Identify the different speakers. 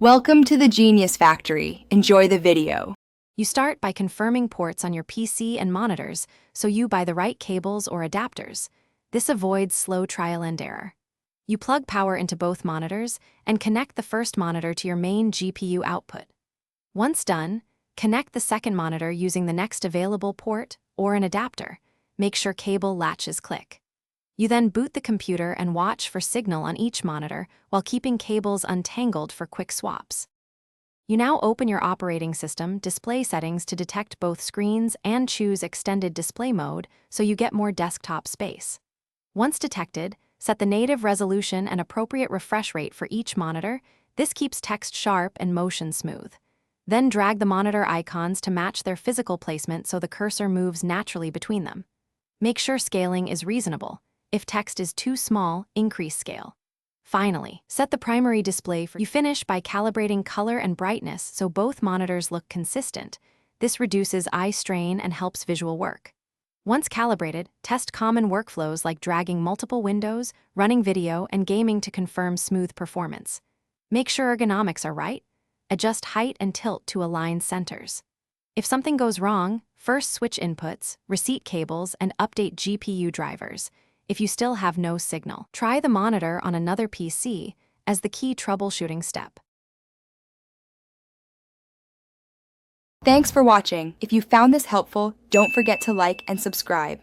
Speaker 1: Welcome to the Genius Factory. Enjoy the video.
Speaker 2: You start by confirming ports on your PC and monitors so you buy the right cables or adapters. This avoids slow trial and error. You plug power into both monitors and connect the first monitor to your main GPU output. Once done, connect the second monitor using the next available port or an adapter. Make sure cable latches click. You then boot the computer and watch for signal on each monitor while keeping cables untangled for quick swaps. You now open your operating system display settings to detect both screens and choose extended display mode so you get more desktop space. Once detected, set the native resolution and appropriate refresh rate for each monitor. This keeps text sharp and motion smooth. Then drag the monitor icons to match their physical placement so the cursor moves naturally between them. Make sure scaling is reasonable. If text is too small, increase scale. Finally, set the primary display for you. Finish by calibrating color and brightness so both monitors look consistent. This reduces eye strain and helps visual work. Once calibrated, test common workflows like dragging multiple windows, running video, and gaming to confirm smooth performance. Make sure ergonomics are right. Adjust height and tilt to align centers. If something goes wrong, first switch inputs, reset cables, and update GPU drivers. If you still have no signal, try the monitor on another PC as the key troubleshooting step.
Speaker 1: Thanks for watching. If you found this helpful, don't forget to like and subscribe.